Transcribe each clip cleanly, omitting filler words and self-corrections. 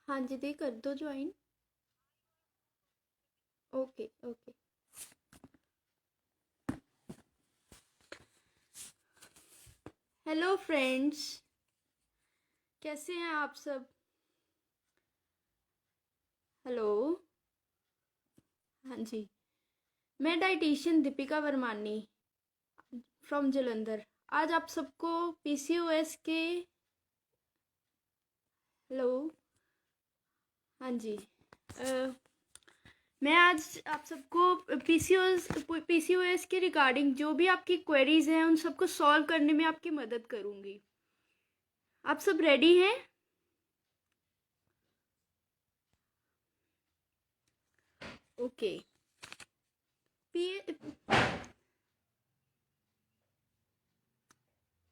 हाँ जी दी, कर दो join. Okay okay. Hello friends, कैसे हैं आप सब? हेलो। हाँ जी, मैं डाइटिशियन दीपिका वर्मानी फ्रॉम जलंधर। आज आप सबको पीसीओएस के। हेलो। हाँ जी। अ, मैं आज आप सबको पीसीओएस के रिगार्डिंग जो भी आपकी क्वेरीज हैं उन सबको सॉल्व करने में आपकी मदद करूँगी। आप सब रेडी हैं? ओके। पी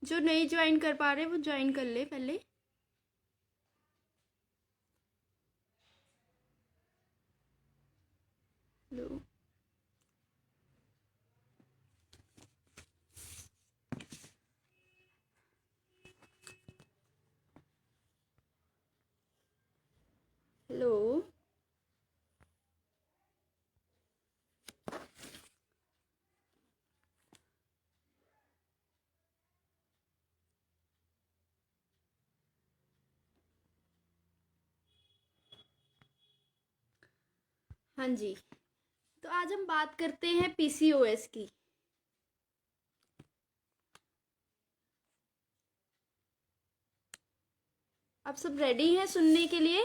जो नहीं ज्वाइन कर पा रहे वो ज्वाइन कर ले पहले। हेलो। हेलो। हाँ जी, तो आज हम बात करते हैं पीसीओएस की। आप सब रेडी हैं सुनने के लिए?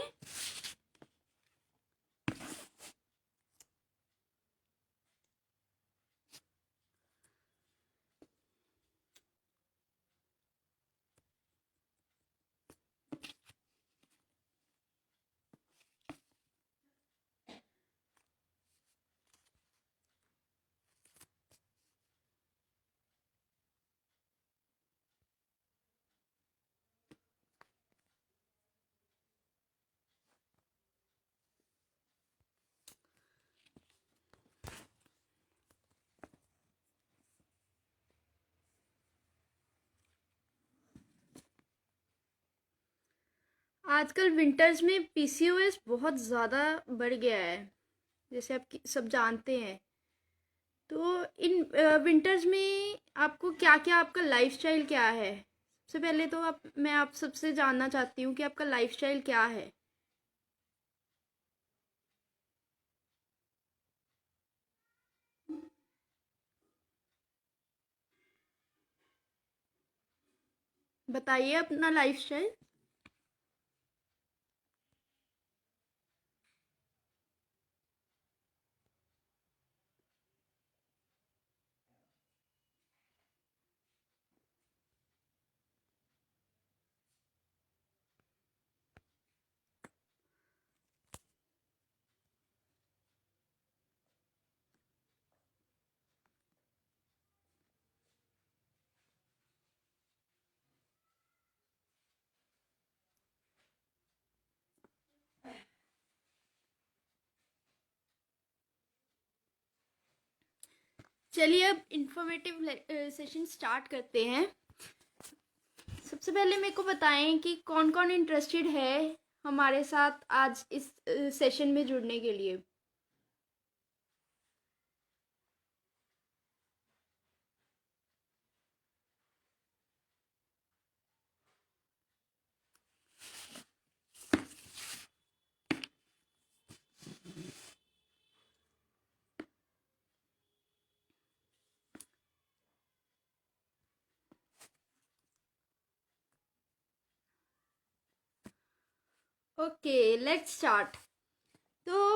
आजकल विंटर्स में पीसीओएस बहुत ज़्यादा बढ़ गया है, जैसे आप सब जानते हैं। तो इन विंटर्स में आपको क्या क्या, आपका लाइफस्टाइल क्या है? सबसे पहले तो मैं आप सबसे जानना चाहती हूँ कि आपका लाइफस्टाइल क्या है। बताइए अपना लाइफस्टाइल। चलिए अब इंफॉर्मेटिव सेशन स्टार्ट करते हैं। सबसे पहले मेरे को बताएं कि कौन कौन इंटरेस्टेड है हमारे साथ आज इस सेशन में जुड़ने के लिए। Okay, let's start. तो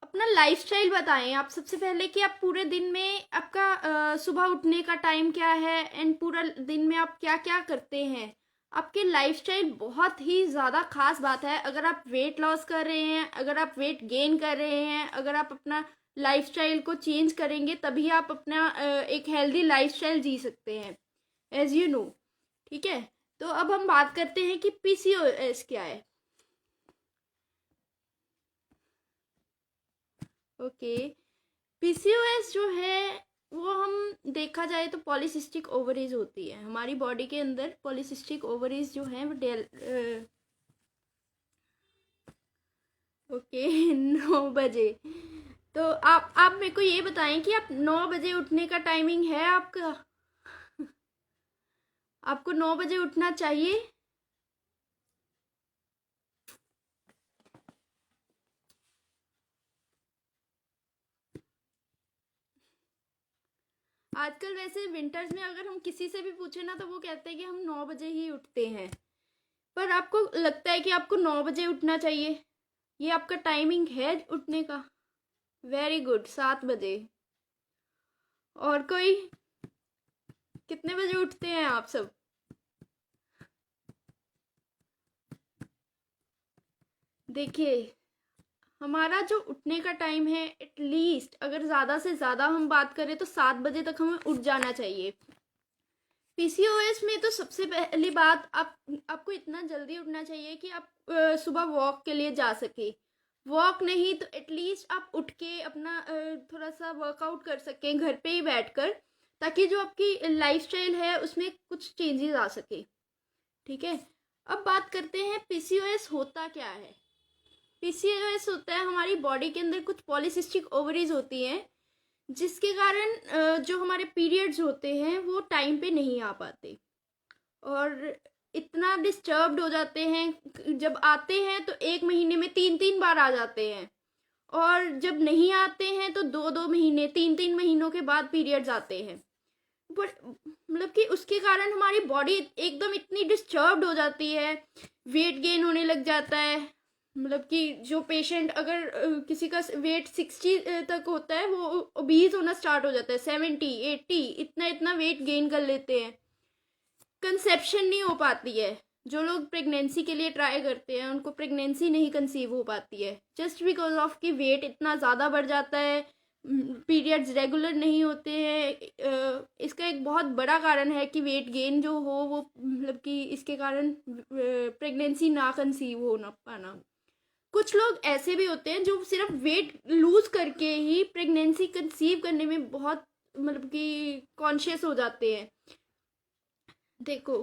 अपना लाइफस्टाइल बताएं आप सबसे पहले कि आप पूरे दिन में आपका सुबह उठने का टाइम क्या है एंड पूरा दिन में आप क्या क्या करते हैं। आपके लाइफस्टाइल बहुत ही ज़्यादा खास बात है। अगर आप वेट लॉस कर रहे हैं, अगर आप वेट गेन कर रहे हैं, अगर आप अपना लाइफस्टाइल को चेंज करेंगे तभी आप अपना एक हेल्दी लाइफस्टाइल जी सकते हैं, एज यू नो। ठीक है, तो अब हम बात करते हैं कि पीसीओएस क्या है। ओके, पीसीओएस जो है वो हम देखा जाए तो पॉलीसिस्टिक ओवरीज होती है हमारी बॉडी के अंदर। पॉलीसिस्टिक ओवरीज जो है वो ओके 9 बजे। तो आप मेरे को ये बताएं कि आप 9 बजे उठने का टाइमिंग है आपका? आपको 9 बजे उठना चाहिए? आजकल वैसे विंटर्स में अगर हम किसी से भी पूछे ना तो वो कहते हैं कि हम 9 बजे ही उठते हैं। पर आपको लगता है कि आपको 9 बजे उठना चाहिए? ये आपका टाइमिंग है उठने का? वेरी गुड, 7 बजे। और कोई? कितने बजे उठते हैं आप सब? देखिए, हमारा जो उठने का टाइम है एटलीस्ट अगर ज़्यादा से ज़्यादा हम बात करें तो 7 बजे तक हमें उठ जाना चाहिए। पीसीओएस में तो सबसे पहली बात आपको इतना जल्दी उठना चाहिए कि आप सुबह वॉक के लिए जा सके। वॉक नहीं तो एटलीस्ट आप उठ के अपना थोड़ा सा वर्कआउट कर सकें घर पे ही बैठकर, ताकि जो आपकी लाइफस्टाइल है उसमें कुछ चेंजेस आ सके। ठीक है, अब बात करते हैं पीसीओएस होता क्या है। पीसीओएस होता है हमारी बॉडी के अंदर कुछ पॉलीसिस्टिक ओवरीज होती हैं जिसके कारण जो हमारे पीरियड्स होते हैं वो टाइम पे नहीं आ पाते और इतना डिस्टर्ब्ड हो जाते हैं। जब आते हैं तो 1 महीने में 3 3 बार आ जाते हैं और जब नहीं आते हैं तो 2 2 महीने 3 3 महीनों के बाद पीरियड्स आते हैं। बट मतलब कि उसके कारण हमारी बॉडी एकदम इतनी डिस्टर्ब्ड हो जाती है, वेट गेन होने लग जाता है। मतलब कि जो पेशेंट अगर किसी का वेट 60 तक होता है वो ओबीज होना स्टार्ट हो जाता है, 70 80 इतना इतना वेट गेन कर लेते हैं। कंसेप्शन नहीं हो पाती है। जो लोग प्रेगनेंसी के लिए ट्राई करते हैं उनको प्रेगनेंसी नहीं कंसीव हो पाती है जस्ट बिकॉज ऑफ कि वेट इतना ज़्यादा बढ़ जाता है, पीरियड्स रेगुलर नहीं होते हैं। इसका एक बहुत बड़ा कारण है कि वेट गेन जो हो वो मतलब कि इसके कारण प्रेगनेंसी ना कंसीव हो ना पाना। कुछ लोग ऐसे भी होते हैं जो सिर्फ वेट लूज करके ही प्रेगनेंसी कंसीव करने में बहुत मतलब कि कॉन्शियस हो जाते हैं। देखो,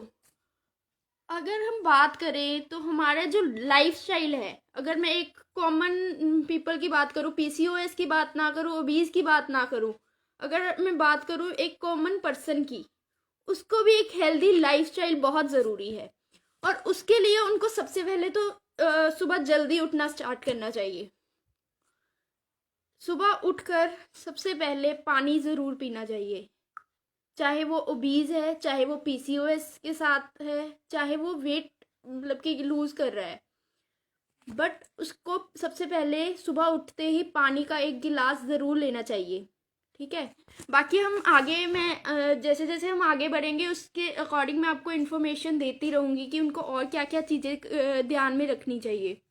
अगर हम बात करें तो हमारा जो लाइफस्टाइल है, अगर मैं एक कॉमन पीपल की बात करूं, पीसीओएस की बात ना करूं, ओबीज की बात ना करूं, अगर मैं बात करूं एक कॉमन पर्सन की, उसको भी एक हेल्दी लाइफस्टाइल बहुत ज़रूरी है। और उसके लिए उनको सबसे पहले तो सुबह जल्दी उठना स्टार्ट करना चाहिए। सुबह उठकर सबसे पहले पानी ज़रूर पीना चाहिए, चाहे वो ओबीज है, चाहे वो पीसीओएस के साथ है, चाहे वो वेट मतलब कि लूज कर रहा है, बट उसको सबसे पहले सुबह उठते ही पानी का 1 गिलास ज़रूर लेना चाहिए। ठीक है, बाकी हम आगे मैं जैसे जैसे हम आगे बढ़ेंगे उसके अकॉर्डिंग मैं आपको इन्फॉर्मेशन देती रहूँगी कि उनको और क्या क्या चीज़ें ध्यान में रखनी चाहिए।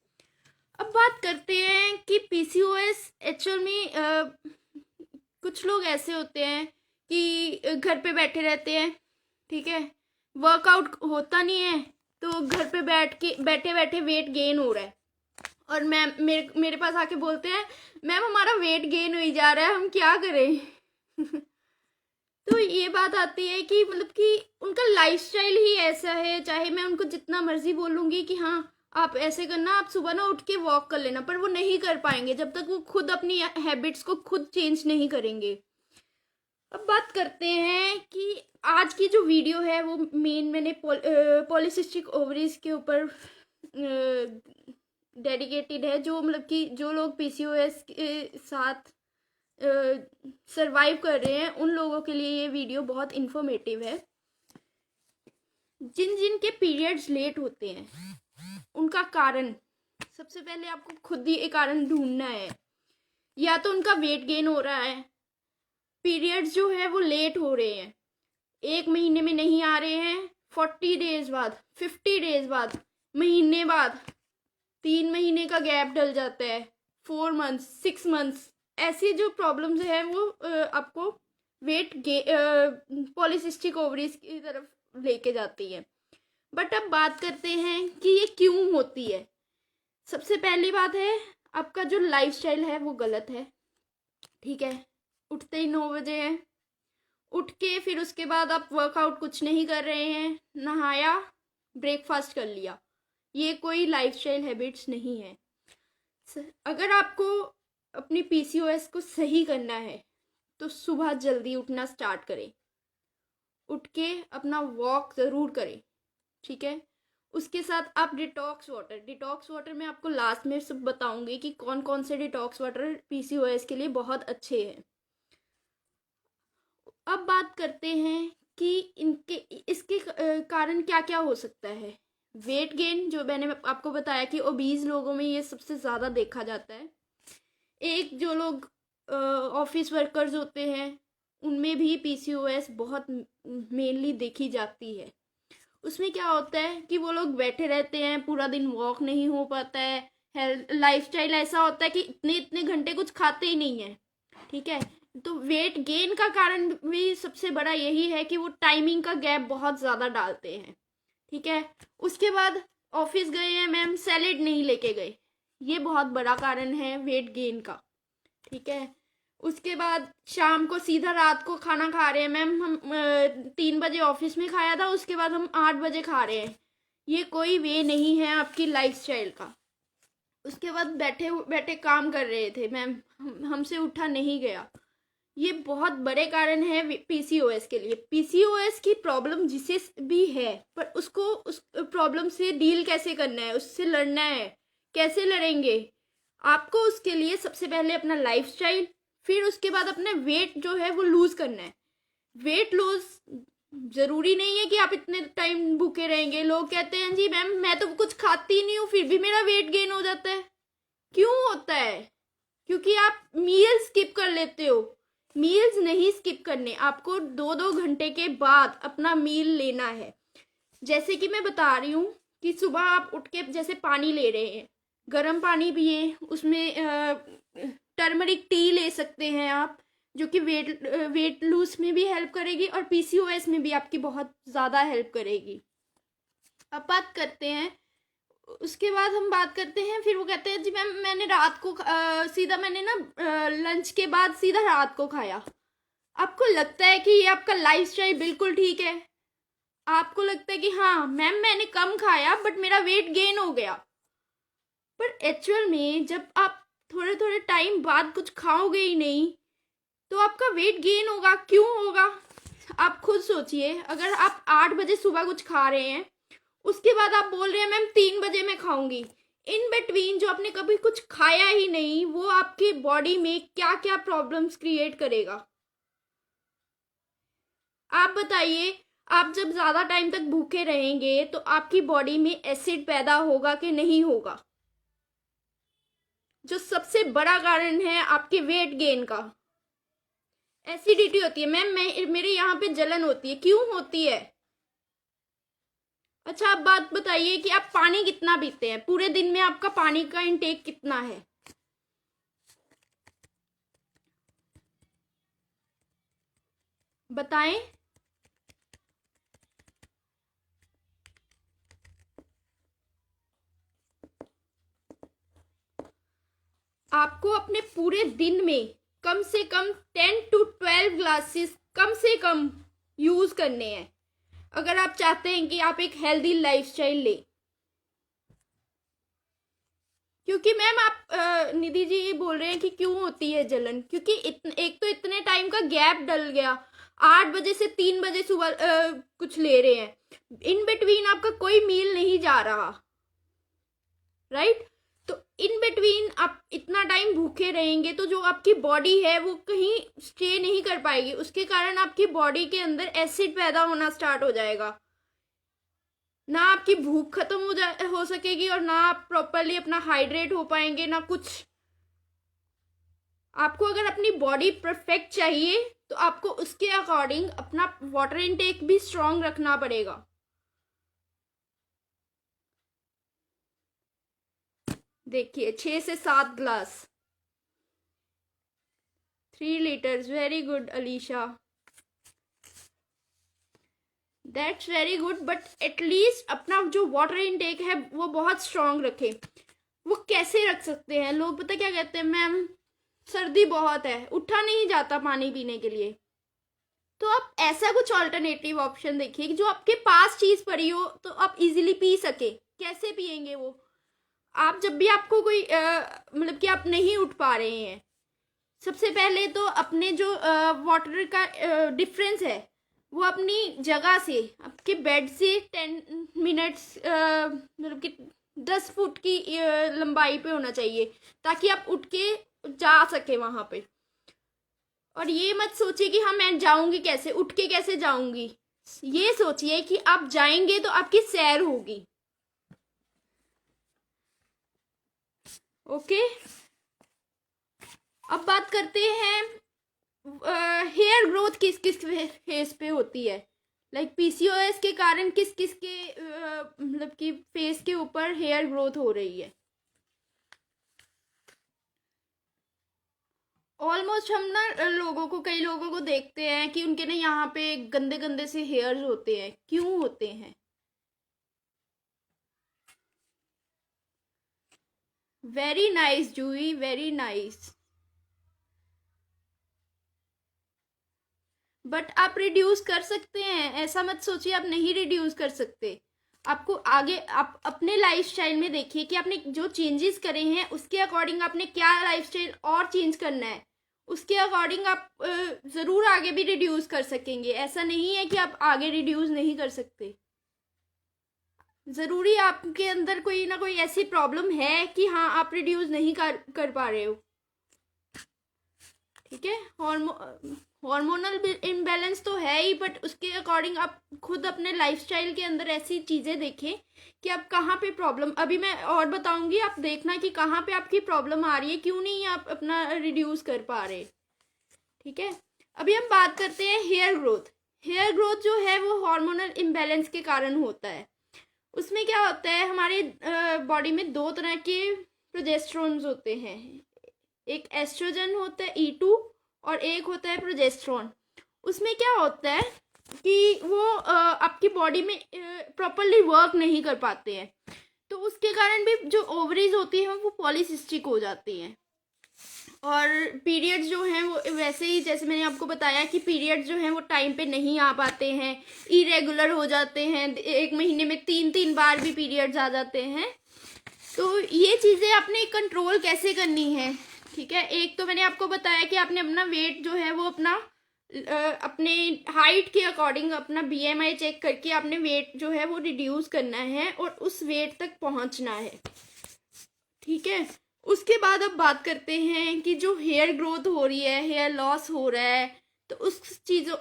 अब बात करते हैं कि पीसीओएस एक्चुअल में कुछ लोग ऐसे होते हैं कि घर पे बैठे रहते हैं, ठीक है, वर्कआउट होता नहीं है तो घर पे बैठे बैठे वेट गेन हो रहा है और मैम मेरे पास आके बोलते हैं मैम हमारा वेट गेन हो ही जा रहा है, हम क्या करें। तो ये बात आती है कि मतलब कि उनका लाइफस्टाइल ही ऐसा है, चाहे मैं उनको जितना मर्जी बोलूँगी कि हाँ आप ऐसे करना, आप सुबह ना उठ के वॉक कर लेना, पर वो नहीं कर पाएंगे जब तक वो खुद अपनी हैबिट्स को खुद चेंज नहीं करेंगे। अब बात करते हैं कि आज की जो वीडियो है वो मेन मैंने पॉलीसिस्टिक ओवरीज के ऊपर डेडिकेटेड है। जो मतलब कि जो लोग पीसीओएस के साथ सरवाइव कर रहे हैं उन लोगों के लिए ये वीडियो बहुत इन्फॉर्मेटिव है। जिन जिन के पीरियड्स लेट होते हैं उनका कारण सबसे पहले आपको खुद ही एक कारण ढूंढना है। या तो उनका वेट गेन हो रहा है, पीरियड्स जो है वो लेट हो रहे हैं, 1 महीने में नहीं आ रहे हैं, 40 डेज बाद, 50 डेज बाद, महीने बाद, 3 महीने का गैप डल जाता है, 4 मंथ्स 6 मंथ्स, ऐसी जो प्रॉब्लम्स है वो आपको वेट पॉलीसिस्टिक ओवरीज की तरफ लेके जाती है। बट अब बात करते हैं कि ये क्यों होती है। सबसे पहली बात है आपका जो लाइफस्टाइल है वो गलत है। ठीक है, उठते ही 9 बजे हैं, उठ के फिर उसके बाद आप वर्कआउट कुछ नहीं कर रहे हैं, नहाया ब्रेकफास्ट कर लिया, ये कोई लाइफस्टाइल हैबिट्स नहीं है। अगर आपको अपनी पीसीओएस को सही करना है तो सुबह जल्दी उठना स्टार्ट करें। उठ के अपना वॉक ज़रूर करें, ठीक है। उसके साथ आप डिटॉक्स वाटर मैं आपको लास्ट में सब बताऊंगी कि कौन कौन से डिटॉक्स वाटर पीसीओएस के लिए बहुत अच्छे हैं। अब बात करते हैं कि इसके कारण क्या क्या हो सकता है। वेट गेन, जो मैंने आपको बताया कि ओबीज लोगों में ये सबसे ज़्यादा देखा जाता है। एक जो लोग ऑफिस वर्कर्स होते हैं उनमें भी पीसीओएस बहुत मेनली देखी जाती है। उसमें क्या होता है कि वो लोग बैठे रहते हैं, पूरा दिन वॉक नहीं हो पाता है, हेल्थ लाइफस्टाइल ऐसा होता है कि इतने इतने घंटे कुछ खाते ही नहीं है, ठीक है। तो वेट गेन का कारण भी सबसे बड़ा यही है कि वो टाइमिंग का गैप बहुत ज़्यादा डालते हैं, ठीक है। उसके बाद ऑफिस गए हैं मैम, सैलेड नहीं लेके गए, ये बहुत बड़ा कारण है वेट गेन का, ठीक है। उसके बाद शाम को सीधा रात को खाना खा रहे हैं मैम, हम 3 बजे ऑफिस में खाया था, उसके बाद हम 8 बजे खा रहे हैं, ये कोई वे नहीं है आपकी लाइफस्टाइल का। उसके बाद बैठे बैठे काम कर रहे थे मैम, हमसे उठा नहीं गया, ये बहुत बड़े कारण है पीसीओएस के लिए। पीसीओएस की प्रॉब्लम जिसे भी है, पर उसको उस प्रॉब्लम से डील कैसे करना है, उससे लड़ना है, कैसे लड़ेंगे आपको। उसके लिए सबसे पहले अपना लाइफस्टाइल, फिर उसके बाद अपना वेट जो है वो लूज करना है। वेट लूज जरूरी नहीं है कि आप इतने टाइम भूखे रहेंगे। लोग कहते हैं जी मैम मैं तो कुछ खाती नहीं हूँ फिर भी मेरा वेट गेन हो जाता है। क्यों होता है? क्योंकि आप मील स्किप कर लेते हो। मील्स नहीं स्किप करने, आपको 2-2 घंटे के बाद अपना मील लेना है। जैसे कि मैं बता रही हूँ कि सुबह आप उठ के जैसे पानी ले रहे हैं, गर्म पानी पिए, उसमें टर्मरिक टी ले सकते हैं आप, जो कि वेट लूज में भी हेल्प करेगी और पीसीओएस में भी आपकी बहुत ज़्यादा हेल्प करेगी। अब बात करते हैं, उसके बाद हम बात करते हैं, फिर वो कहते हैं जी मैम मैंने रात को सीधा मैंने ना लंच के बाद सीधा रात को खाया। आपको लगता है कि ये आपका लाइफस्टाइल बिल्कुल ठीक है? आपको लगता है कि हाँ मैम मैंने कम खाया बट मेरा वेट गेन हो गया, पर एक्चुअल में जब आप थोड़े थोड़े टाइम बाद कुछ खाओगे ही नहीं तो आपका वेट गेन होगा। क्यों होगा? आप खुद सोचिए, अगर आप 8 बजे सुबह कुछ खा रहे हैं, उसके बाद आप बोल रहे हैं मैम 3 बजे मैं खाऊंगी, इन बिटवीन जो आपने कभी कुछ खाया ही नहीं, वो आपके बॉडी में क्या क्या प्रॉब्लम्स क्रिएट करेगा। आप बताइए, आप जब ज्यादा टाइम तक भूखे रहेंगे तो आपकी बॉडी में एसिड पैदा होगा कि नहीं होगा, जो सबसे बड़ा कारण है आपके वेट गेन का। एसिडिटी होती है मैम, मेरे यहाँ पे जलन होती है। क्यों होती है? अच्छा आप बात बताइए कि आप पानी कितना पीते हैं, पूरे दिन में आपका पानी का इंटेक कितना है? बताएं। आपको अपने पूरे दिन में कम से कम 10 to 12 ग्लासेस कम से कम यूज करने हैं, अगर आप चाहते हैं कि आप एक हेल्दी लाइफस्टाइल लें। क्योंकि मैम आप निधि जी ये बोल रहे हैं कि क्यों होती है जलन, क्योंकि एक तो इतने टाइम का गैप डल गया, 8 बजे से 3 बजे सुबह कुछ ले रहे हैं, इन बिटवीन आपका कोई मील नहीं जा रहा, राइट। तो इन बिटवीन आप इतना टाइम भूखे रहेंगे तो जो आपकी बॉडी है वो कहीं स्टे नहीं कर पाएगी, उसके कारण आपकी बॉडी के अंदर एसिड पैदा होना स्टार्ट हो जाएगा, ना आपकी भूख खत्म हो सकेगी और ना आप प्रॉपरली अपना हाइड्रेट हो पाएंगे, ना कुछ। आपको अगर अपनी बॉडी परफेक्ट चाहिए तो आपको उसके अकॉर्डिंग अपना वाटर इनटेक भी स्ट्रांग रखना पड़ेगा। देखिए 6 से 7 glass, 3 litres, very good Alisha, that's very good, but at least अपना जो वाटर इनटेक है वो बहुत स्ट्रांग रखे। वो कैसे रख सकते हैं? लोग पता क्या कहते हैं, मैम सर्दी बहुत है, उठा नहीं जाता पानी पीने के लिए। तो आप ऐसा कुछ ऑल्टरनेटिव ऑप्शन देखिए जो आपके पास चीज पड़ी हो तो आप इजीली पी सके। कैसे पियेंगे वो? आप जब भी आपको कोई मतलब कि आप नहीं उठ पा रहे हैं, सबसे पहले तो अपने जो वाटर का डिफरेंस है वो अपनी जगह से, आपके बेड से 10 मिनट्स मतलब कि 10 फुट की लंबाई पे होना चाहिए, ताकि आप उठ के जा सके वहां पे। और ये मत सोचिए कि हाँ मैं जाऊंगी कैसे, उठ के कैसे जाऊंगी। ये सोचिए कि आप जाएंगे तो आपकी सैर होगी। ओके, अब बात करते हैं हेयर ग्रोथ किस किस फेस पे होती है। लाइक पीसीओएस के कारण किस किस के मतलब कि फेस के ऊपर हेयर ग्रोथ हो रही है। ऑलमोस्ट हम ना लोगों को, कई लोगों को देखते हैं कि उनके ना यहाँ पे गंदे गंदे से हेयर्स होते हैं। क्यों होते हैं? Very nice Juhi, very nice. But आप रिड्यूस कर सकते हैं, ऐसा मत सोचिए आप नहीं रिड्यूस कर सकते। आपको आगे आप अपने लाइफस्टाइल में देखिए कि आपने जो चेंजेस करे हैं उसके अकॉर्डिंग आपने क्या लाइफस्टाइल और चेंज करना है। उसके अकॉर्डिंग आप ज़रूर आगे भी रिड्यूस कर सकेंगे। ऐसा नहीं है कि आप आगे रिड्यूस नहीं कर सकते। ज़रूरी आपके अंदर कोई ना कोई ऐसी प्रॉब्लम है कि हाँ आप रिड्यूस नहीं कर पा रहे हो। ठीक है, हार्मोनल इम्बैलेंस तो है ही, बट उसके अकॉर्डिंग आप खुद अपने लाइफस्टाइल के अंदर ऐसी चीज़ें देखें कि आप कहाँ पे प्रॉब्लम, अभी मैं और बताऊंगी, आप देखना कि कहाँ पे आपकी प्रॉब्लम आ रही है, क्यों नहीं आप अपना रिड्यूस कर पा रहे। ठीक है, अभी हम बात करते हैं हेयर ग्रोथ। हेयर ग्रोथ जो है वो हार्मोनल इम्बैलेंस के कारण होता है। उसमें क्या होता है, हमारे बॉडी में दो तरह के प्रोजेस्टेरोन्स होते हैं। एक एस्ट्रोजन होता है E2 और एक होता है प्रोजेस्टेरोन। उसमें क्या होता है कि वो आपकी बॉडी में प्रॉपरली वर्क नहीं कर पाते हैं, तो उसके कारण भी जो ओवरीज होती हैं वो पॉलीसिस्टिक हो जाती हैं। और पीरियड्स जो हैं वो वैसे ही, जैसे मैंने आपको बताया कि पीरियड्स जो हैं वो टाइम पे नहीं आ पाते हैं, इरेगुलर हो जाते हैं, एक महीने में 3-3 बार भी पीरियड्स आ जाते हैं। तो ये चीज़ें आपने कंट्रोल कैसे करनी है? ठीक है, एक तो मैंने आपको बताया कि आपने अपना वेट जो है वो अपना अपने हाइट के अकॉर्डिंग अपना BMI चेक करके आपने वेट जो है वो रिड्यूस करना है और उस वेट तक पहुंचना है। ठीक है, उसके बाद अब बात करते हैं कि जो हेयर ग्रोथ हो रही है, हेयर लॉस हो रहा है, तो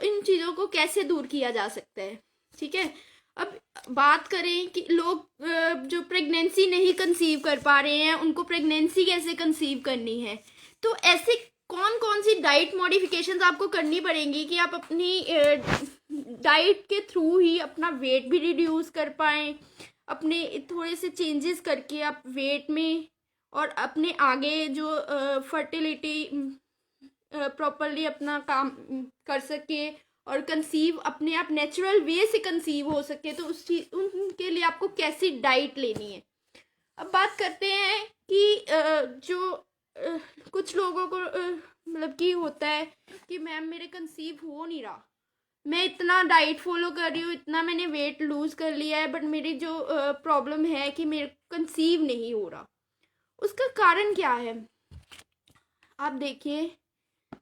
इन चीज़ों को कैसे दूर किया जा सकता है। ठीक है, अब बात करें कि लोग जो प्रेगनेंसी नहीं कंसीव कर पा रहे हैं, उनको प्रेगनेंसी कैसे कंसीव करनी है। तो ऐसे कौन कौन सी डाइट मॉडिफिकेशंस आपको करनी पड़ेंगी कि आप अपनी डाइट के थ्रू ही अपना वेट भी रिड्यूस कर पाएँ, अपने थोड़े से चेंजेस करके आप वेट में और अपने आगे जो फर्टिलिटी प्रॉपरली अपना काम कर सके और कंसीव अपने आप नेचुरल वे से कंसीव हो सके, तो उस चीज उनके लिए आपको कैसी डाइट लेनी है। अब बात करते हैं कि जो कुछ लोगों को मतलब कि होता है कि मैम मेरे कंसीव हो नहीं रहा, मैं इतना डाइट फॉलो कर रही हूँ, इतना मैंने वेट लूज कर लिया है, बट मेरी जो प्रॉब्लम है कि मेरे कंसीव नहीं हो रहा। उसका कारण क्या है? आप देखिए,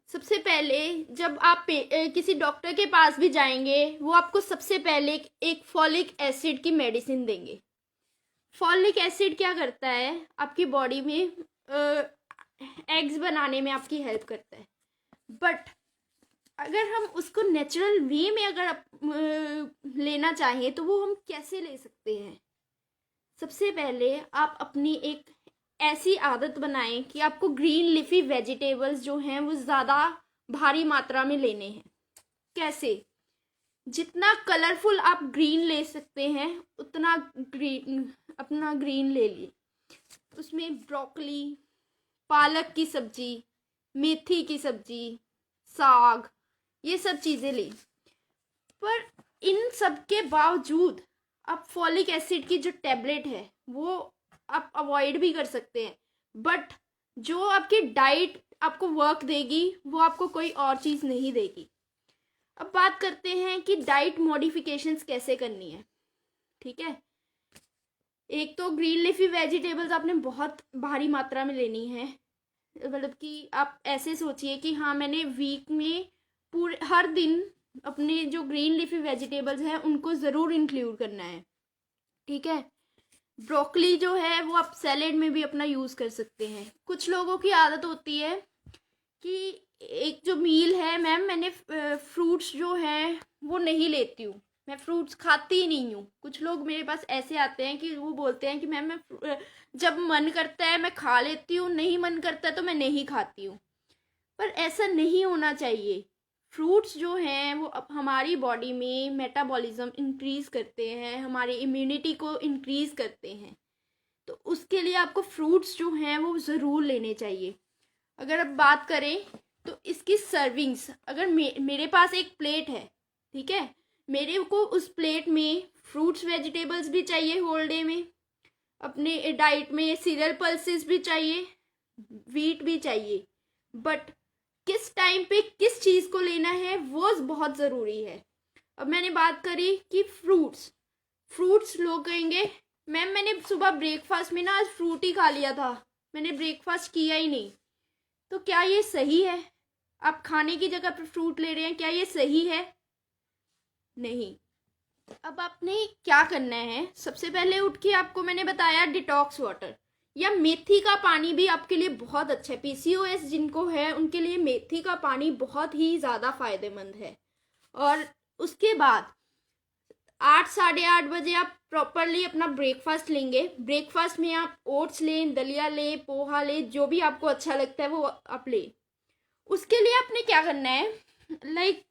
सबसे पहले जब आप किसी डॉक्टर के पास भी जाएंगे, वो आपको सबसे पहले एक फॉलिक एसिड की मेडिसिन देंगे। फॉलिक एसिड क्या करता है, आपकी बॉडी में एग्स बनाने में आपकी हेल्प करता है। बट अगर हम उसको नेचुरल वे में अगर लेना चाहें तो वो हम कैसे ले सकते हैं? सबसे पहले आप अपनी एक ऐसी आदत बनाएं कि आपको ग्रीन लिफी वेजिटेबल्स जो हैं वो ज़्यादा भारी मात्रा में लेने हैं। कैसे? जितना कलरफुल आप ग्रीन ले सकते हैं उतना ग्रीन अपना ग्रीन ले ली। उसमें ब्रोकली, पालक की सब्जी, मेथी की सब्जी, साग, ये सब चीज़ें ली। पर इन सब के बावजूद आप फॉलिक एसिड की जो टैबलेट है वो आप अवॉइड भी कर सकते हैं, बट जो आपकी डाइट आपको वर्क देगी वो आपको कोई और चीज़ नहीं देगी। अब बात करते हैं कि डाइट मॉडिफिकेशंस कैसे करनी है। ठीक है, एक तो ग्रीन लीफी वेजिटेबल्स आपने बहुत भारी मात्रा में लेनी है। मतलब कि आप ऐसे सोचिए कि हाँ, मैंने वीक में पूरे हर दिन अपने जो ग्रीन लीफी वेजिटेबल्स हैं उनको ज़रूर इंक्लूड करना है। ठीक है। ब्रोकली जो है वो आप सैलेड में भी अपना यूज़ कर सकते हैं। कुछ लोगों की आदत होती है कि एक जो मील है, मैम मैंने फ्रूट्स जो हैं वो नहीं लेती हूँ, मैं फ्रूट्स खाती ही नहीं हूँ। कुछ लोग मेरे पास ऐसे आते हैं कि वो बोलते हैं कि मैम मैं जब मन करता है मैं खा लेती हूँ, नहीं मन करता है तो मैं नहीं खाती हूँ। पर ऐसा नहीं होना चाहिए। फ्रूट्स जो हैं वो अब हमारी बॉडी में मेटाबॉलिज्म इंक्रीज करते हैं, हमारी इम्यूनिटी को इंक्रीज करते हैं। तो उसके लिए आपको फ्रूट्स जो हैं वो ज़रूर लेने चाहिए। अगर अब बात करें तो इसकी सर्विंग्स, अगर मेरे पास एक प्लेट है, ठीक है, मेरे को उस प्लेट में फ्रूट्स वेजिटेबल्स भी चाहिए होल डे में, अपने डाइट में सीरियल पल्सेस भी चाहिए, वीट भी चाहिए, बट किस टाइम पे किस चीज़ को लेना है वो बहुत ज़रूरी है। अब मैंने बात करी कि फ्रूट्स लोग कहेंगे मैम मैंने सुबह ब्रेकफास्ट में ना आज फ्रूट ही खा लिया था, मैंने ब्रेकफास्ट किया ही नहीं। तो क्या ये सही है? आप खाने की जगह पर फ्रूट ले रहे हैं, क्या ये सही है? नहीं। अब आपने क्या करना है, सबसे पहले उठ के आपको मैंने बताया डिटॉक्स वाटर या मेथी का पानी भी आपके लिए बहुत अच्छा है। पीसीओएस जिनको है उनके लिए मेथी का पानी बहुत ही ज़्यादा फायदेमंद है। और उसके बाद 8 साढ़े 8 बजे आप प्रॉपरली अपना ब्रेकफास्ट लेंगे। ब्रेकफास्ट में आप ओट्स लें, दलिया लें, पोहा लें, जो भी आपको अच्छा लगता है वो आप लें। उसके लिए आपने क्या करना है, लाइक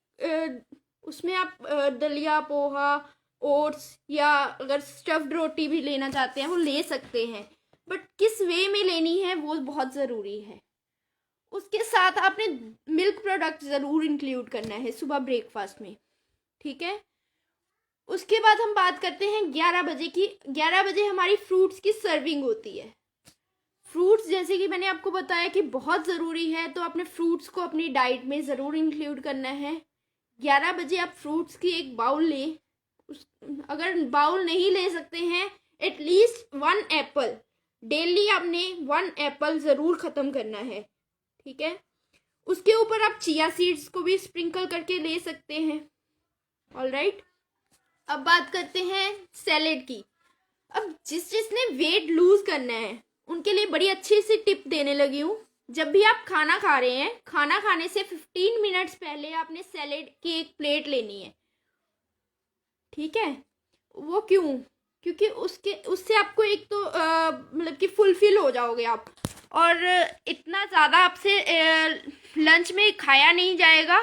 उसमें आप दलिया, पोहा, ओट्स या अगर स्टफ्ड रोटी भी लेना चाहते हैं वो ले सकते हैं, बट किस वे में लेनी है वो बहुत ज़रूरी है। उसके साथ आपने मिल्क प्रोडक्ट ज़रूर इंक्लूड करना है सुबह ब्रेकफास्ट में। ठीक है। उसके बाद हम बात करते हैं 11 बजे की। 11 बजे हमारी फ्रूट्स की सर्विंग होती है। फ्रूट्स जैसे कि मैंने आपको बताया कि बहुत ज़रूरी है, तो आपने फ्रूट्स को अपनी डाइट में ज़रूर इंक्लूड करना है। 11 बजे आप फ्रूट्स की एक बाउल लें। अगर बाउल नहीं ले सकते हैं, एटलीस्ट 1 एप्पल डेली आपने 1 एप्पल ज़रूर ख़त्म करना है। ठीक है। उसके ऊपर आप चिया सीड्स को भी स्प्रिंकल करके ले सकते हैं। All right. अब बात करते हैं सैलेड की। अब जिसने वेट लूज करना है उनके लिए बड़ी अच्छी सी टिप देने लगी हूँ। जब भी आप खाना खा रहे हैं, खाना खाने से 15 मिनट्स पहले आपने सैलेड की एक प्लेट लेनी है। ठीक है। वो क्यों? क्योंकि उससे आपको एक तो मतलब कि फुलफिल हो जाओगे आप, और इतना ज़्यादा आपसे लंच में खाया नहीं जाएगा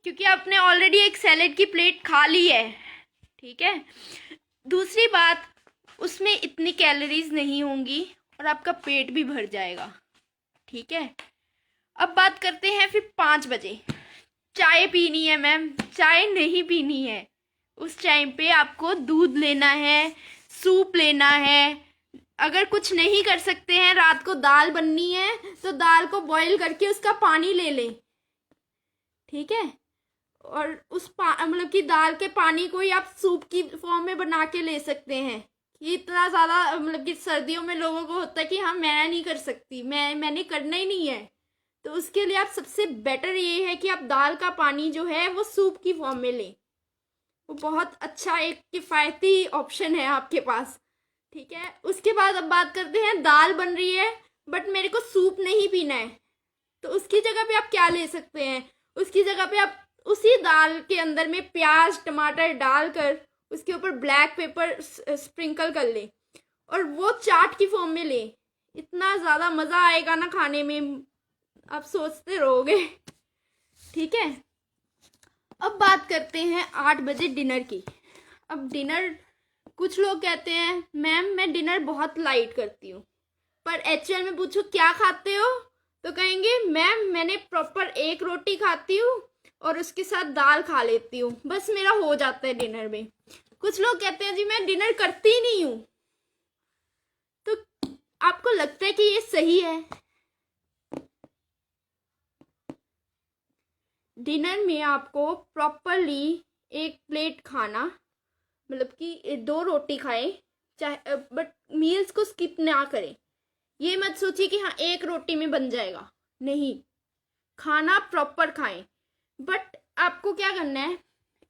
क्योंकि आपने ऑलरेडी एक सैलेड की प्लेट खा ली है। ठीक है। दूसरी बात, उसमें इतनी कैलोरीज नहीं होंगी और आपका पेट भी भर जाएगा। ठीक है। अब बात करते हैं फिर 5 बजे। चाय पीनी है मैम, चाय नहीं पीनी है। उस टाइम पे आपको दूध लेना है, सूप लेना है। अगर कुछ नहीं कर सकते हैं, रात को दाल बननी है तो दाल को बॉईल करके उसका पानी ले लें। ठीक है। और उस मतलब कि दाल के पानी को ही आप सूप की फॉर्म में बना के ले सकते हैं। ये इतना ज़्यादा मतलब कि सर्दियों में लोगों को होता है कि हाँ मैं नहीं कर सकती, मैंने करना ही नहीं है। तो उसके लिए आप सबसे बेटर ये है कि आप दाल का पानी जो है वो सूप की फॉर्म में लें। वो बहुत अच्छा एक किफ़ायती ऑप्शन है आपके पास। ठीक है। उसके बाद अब बात करते हैं, दाल बन रही है बट मेरे को सूप नहीं पीना है, तो उसकी जगह पे आप क्या ले सकते हैं? उसकी जगह पे आप उसी दाल के अंदर में प्याज टमाटर डालकर उसके ऊपर ब्लैक पेपर स्प्रिंकल कर लें और वो चाट की फॉर्म में लें। इतना ज़्यादा मज़ा आएगा ना खाने में, आप सोचते रहोगे। ठीक है। अब बात करते हैं 8 बजे डिनर की। अब डिनर, कुछ लोग कहते हैं मैम मैं डिनर बहुत लाइट करती हूँ, पर एक्चुअल में पूछो क्या खाते हो तो कहेंगे मैम मैंने प्रॉपर एक रोटी खाती हूँ और उसके साथ दाल खा लेती हूँ, बस मेरा हो जाता है डिनर में। कुछ लोग कहते हैं जी मैं डिनर करती ही नहीं हूँ। तो आपको लगता है कि ये सही है? डिनर में आपको प्रॉपरली एक प्लेट खाना, मतलब कि 2 रोटी खाएं, चाहे बट मील्स को स्किप ना करें। ये मत सोचिए कि हाँ एक रोटी में बन जाएगा, नहीं, खाना प्रॉपर खाएं। बट आपको क्या करना है,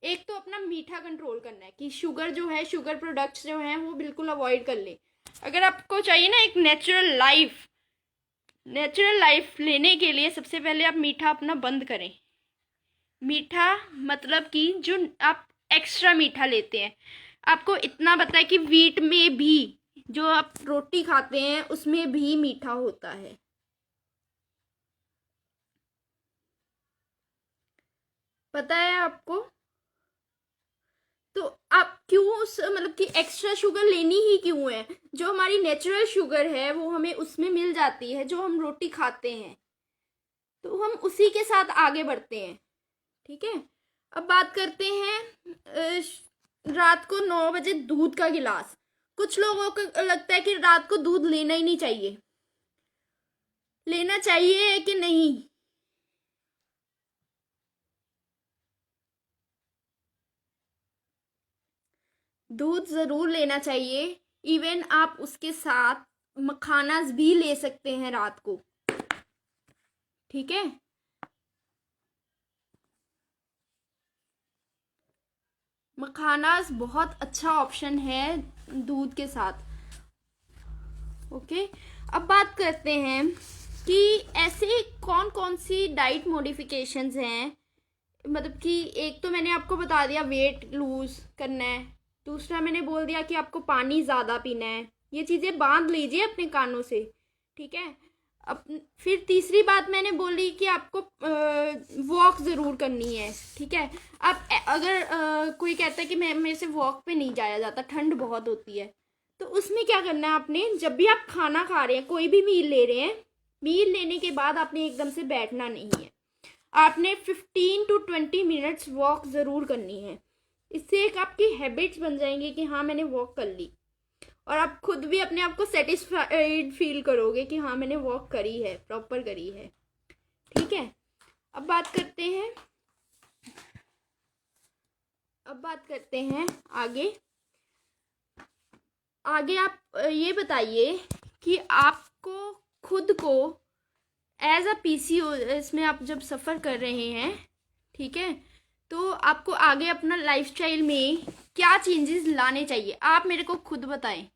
एक तो अपना मीठा कंट्रोल करना है कि शुगर जो है, शुगर प्रोडक्ट्स जो हैं वो बिल्कुल अवॉइड कर ले। अगर आपको चाहिए ना एक नेचुरल लाइफ लेने के लिए सबसे पहले आप मीठा अपना बंद करें। मीठा मतलब कि जो आप एक्स्ट्रा मीठा लेते हैं, आपको इतना पता है कि वीट में भी, जो आप रोटी खाते हैं उसमें भी मीठा होता है, पता है आपको। तो आप क्यों उस मतलब कि एक्स्ट्रा शुगर लेनी ही क्यों है, जो हमारी नेचुरल शुगर है वो हमें उसमें मिल जाती है, जो हम रोटी खाते हैं, तो हम उसी के साथ आगे बढ़ते हैं। ठीक है, अब बात करते हैं रात को 9 बजे दूध का गिलास। कुछ लोगों को लगता है कि रात को दूध लेना ही नहीं चाहिए, लेना चाहिए कि नहीं? दूध ज़रूर लेना चाहिए। इवन आप उसके साथ मखानास भी ले सकते हैं रात को। ठीक है, मखानास बहुत अच्छा ऑप्शन है दूध के साथ। ओके, अब बात करते हैं कि ऐसे कौन कौन सी डाइट मॉडिफिकेशंस हैं। मतलब कि एक तो मैंने आपको बता दिया वेट लूज करना है, दूसरा मैंने बोल दिया कि आपको पानी ज़्यादा पीना है। ये चीज़ें बांध लीजिए अपने कानों से, ठीक है। अब फिर तीसरी बात मैंने बोली कि आपको वॉक ज़रूर करनी है, ठीक है। अब अगर कोई कहता है कि मैं, मेरे से वॉक पे नहीं जाया जाता, ठंड बहुत होती है, तो उसमें क्या करना है आपने, जब भी आप खाना खा रहे हैं, कोई भी मील ले रहे हैं, मील लेने के बाद आपने एकदम से बैठना नहीं है, आपने 15 to 20 मिनट्स वॉक ज़रूर करनी है। इससे एक आपकी हैबिट्स बन जाएंगी कि हाँ मैंने वॉक कर ली, और आप खुद भी अपने आप को सेटिस्फाइड फील करोगे कि हाँ मैंने वॉक करी है, प्रॉपर करी है। ठीक है, अब बात करते हैं, आगे। आगे आप ये बताइए कि आपको खुद को एज अ पीसीओ इसमें आप जब सफ़र कर रहे हैं, ठीक है, तो आपको आगे अपना लाइफस्टाइल में क्या चेंजेस लाने चाहिए, आप मेरे को खुद बताएं।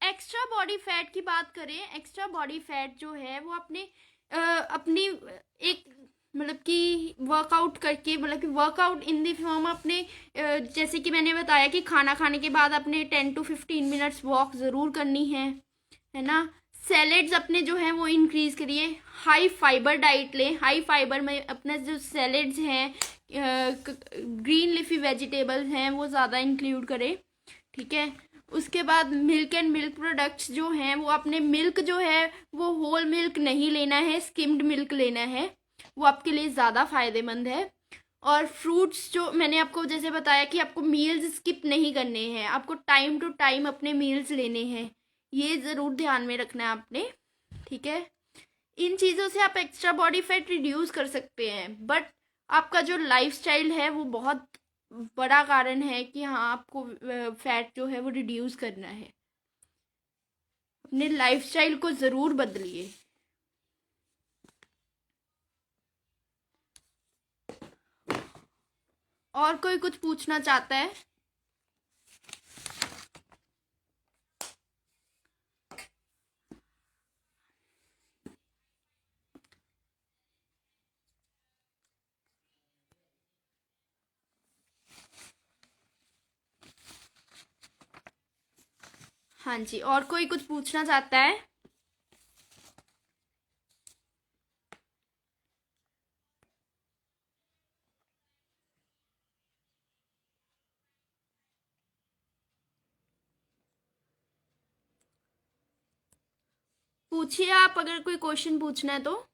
एक्स्ट्रा बॉडी फैट की बात करें, एक्स्ट्रा बॉडी फैट जो है वो अपनी एक मतलब कि वर्कआउट करके, मतलब कि वर्कआउट इन दी फॉर्म अपने जैसे कि मैंने बताया कि खाना खाने के बाद अपने 10 to 15 मिनट्स वॉक ज़रूर करनी है ना। सैलेड्स अपने जो हैं वो इंक्रीज करिए, हाई फाइबर डाइट लें, हाई फाइबर में अपने जो सैलेड्स हैं, ग्रीन लिफी वेजिटेबल्स हैं वो ज़्यादा इंक्लूड करें, ठीक है। उसके बाद मिल्क एंड मिल्क प्रोडक्ट्स जो हैं वो अपने मिल्क जो है वो होल मिल्क नहीं लेना है, स्किम्ड मिल्क लेना है, वो आपके लिए ज़्यादा फ़ायदेमंद है। और फ्रूट्स जो मैंने आपको जैसे बताया कि आपको मील्स स्किप नहीं करने हैं, आपको टाइम टू टाइम अपने मील्स लेने हैं, ये ज़रूर ध्यान में रखना है आपने, ठीक है। इन चीज़ों से आप एक्स्ट्रा बॉडी फैट रिड्यूस कर सकते हैं, बट आपका जो लाइफस्टाइल है वो बहुत बड़ा कारण है कि हाँ आपको फैट जो है वो रिड्यूस करना है। अपने लाइफस्टाइल को ज़रूर बदलिए। और कोई कुछ पूछना चाहता है? हाँ जी, और कोई कुछ पूछना चाहता है? पूछिए आप, अगर कोई क्वेश्चन पूछना है तो।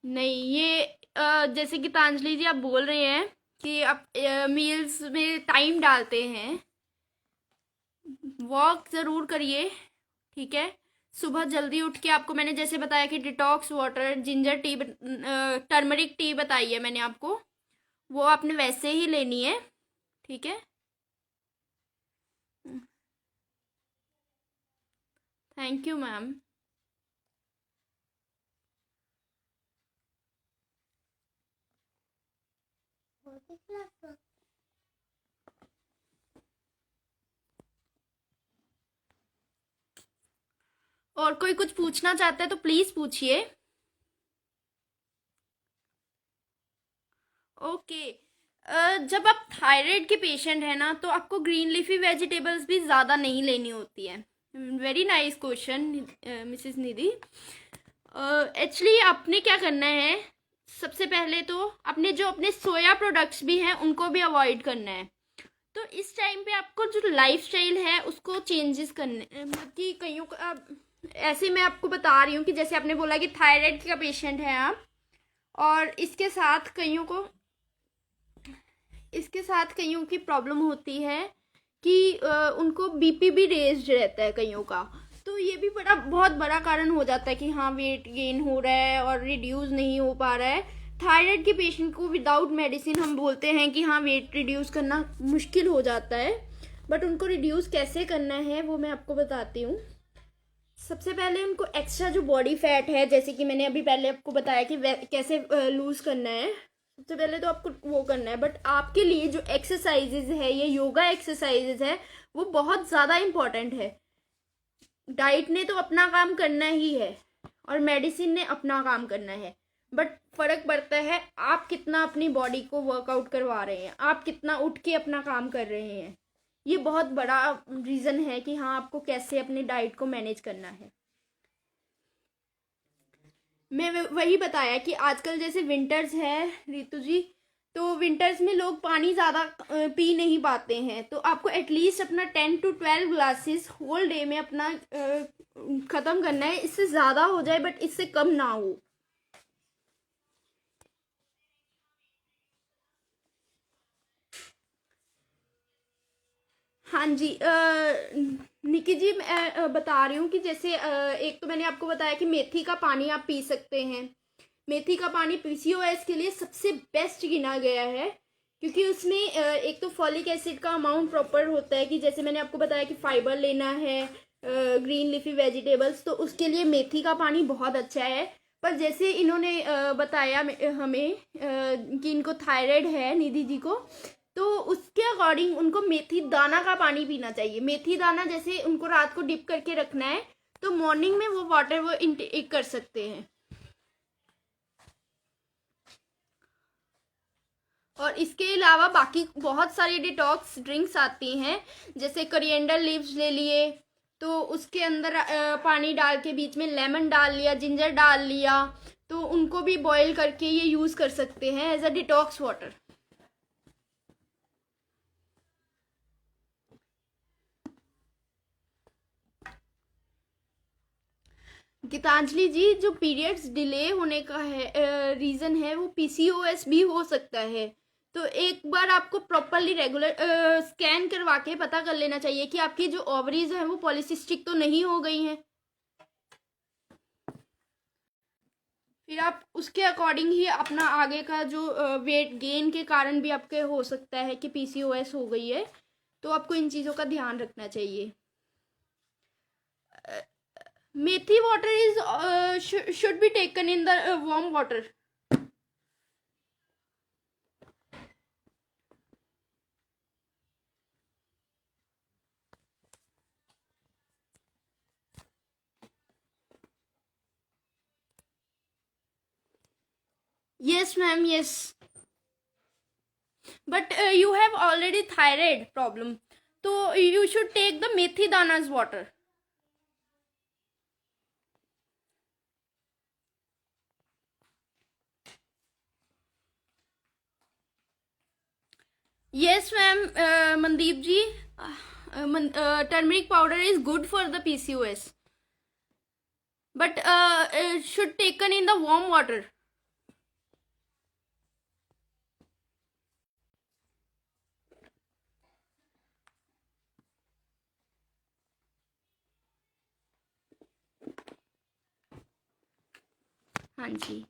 नहीं, ये जैसे कि गीतांजलि जी आप बोल रहे हैं कि आप मील्स में टाइम डालते हैं, वॉक ज़रूर करिए, ठीक है। सुबह जल्दी उठ के आपको मैंने जैसे बताया कि detox water, ginger tea, turmeric tea बताई है मैंने आपको, वो आपने वैसे ही लेनी है, ठीक है। Thank you ma'am. और कोई कुछ पूछना चाहता है तो प्लीज़ पूछिए। ओके। जब आप थायराइड के पेशेंट हैं ना, तो आपको ग्रीन लीफी वेजिटेबल्स भी ज़्यादा नहीं लेनी होती है। वेरी नाइस क्वेश्चन मिसेस निधि। एक्चुअली आपने क्या करना है, सबसे पहले तो अपने जो अपने सोया प्रोडक्ट्स भी हैं उनको भी अवॉइड करना है। तो इस टाइम पे आपको जो लाइफ स्टाइल है उसको चेंजेस करने, मतलब कि कईयों का ऐसे मैं आपको बता रही हूँ कि जैसे आपने बोला कि थायराइड का पेशेंट है आप, और इसके साथ कईयों की प्रॉब्लम होती है कि उनको बीपी भी रेज्ड रहता है कईयों का। तो ये भी बहुत बड़ा कारण हो जाता है कि हाँ वेट गेन हो रहा है और रिड्यूस नहीं हो पा रहा है। थायराइड के पेशेंट को विदाउट मेडिसिन हम बोलते हैं कि हाँ वेट रिड्यूस करना मुश्किल हो जाता है, बट उनको रिड्यूस कैसे करना है वो मैं आपको बताती हूँ। सबसे पहले उनको एक्स्ट्रा जो बॉडी फैट है, जैसे कि मैंने अभी पहले आपको बताया कि कैसे लूज करना है, सबसे पहले तो आपको वो करना है। बट आपके लिए जो एक्सरसाइजेज है, ये योगा एक्सरसाइजेज है, वो बहुत ज़्यादा इम्पॉर्टेंट है। डाइट ने तो अपना काम करना ही है और मेडिसिन ने अपना काम करना है, बट फर्क पड़ता है आप कितना अपनी बॉडी को वर्कआउट करवा रहे हैं, आप कितना उठ के अपना काम कर रहे हैं। ये बहुत बड़ा रीज़न है कि हाँ आपको कैसे अपनी डाइट को मैनेज करना है। मैं वही बताया कि आजकल जैसे विंटर्स है रितु जी, तो विंटर्स में लोग पानी ज़्यादा पी नहीं पाते हैं, तो आपको एटलीस्ट अपना 10 to 12 ग्लासेस होल डे में अपना ख़त्म करना है। इससे ज़्यादा हो जाए बट इससे कम ना हो। हाँ जी, निकी जी मैं बता रही हूँ कि जैसे एक तो मैंने आपको बताया कि मेथी का पानी आप पी सकते हैं। मेथी का पानी पीसीओएस के लिए सबसे बेस्ट गिना गया है, क्योंकि उसमें एक तो फॉलिक एसिड का अमाउंट प्रॉपर होता है कि जैसे मैंने आपको बताया कि फाइबर लेना है, ग्रीन लीफी वेजिटेबल्स, तो उसके लिए मेथी का पानी बहुत अच्छा है। पर जैसे इन्होंने बताया हमें कि इनको थायराइड है निधि जी को, तो उसके अकॉर्डिंग उनको मेथी दाना का पानी पीना चाहिए। मेथी दाना जैसे उनको रात को डिप करके रखना है, तो मॉर्निंग में वो वाटर वो इंटेक कर सकते हैं। और इसके अलावा बाकी बहुत सारी डिटॉक्स ड्रिंक्स आती हैं, जैसे कोरिएंडर लीव्स ले लिए, तो उसके अंदर पानी डाल के बीच में लेमन डाल लिया, जिंजर डाल लिया, तो उनको भी बॉईल करके ये यूज़ कर सकते हैं as a detox water. Geetanjali ji, जो पीरियड्स डिले होने का है रीज़न है, वो पीसीओएस भी हो सकता है। तो एक बार आपको प्रॉपरली रेगुलर स्कैन करवा के पता कर लेना चाहिए कि आपकी जो ओवरीज हैं वो पॉलिसिस्टिक तो नहीं हो गई हैं। फिर आप उसके अकॉर्डिंग ही अपना आगे का जो वेट गेन के कारण भी आपके हो सकता है कि पीसीओएस हो गई है, तो आपको इन चीज़ों का ध्यान रखना चाहिए। Methi water is should be taken in the warm water. Yes, ma'am, yes. But you have already thyroid problem. So you should take the methi danas water. Yes, ma'am, Mandeep ji. Turmeric powder is good for the PCOS. But should taken in the warm water. हाँ जी।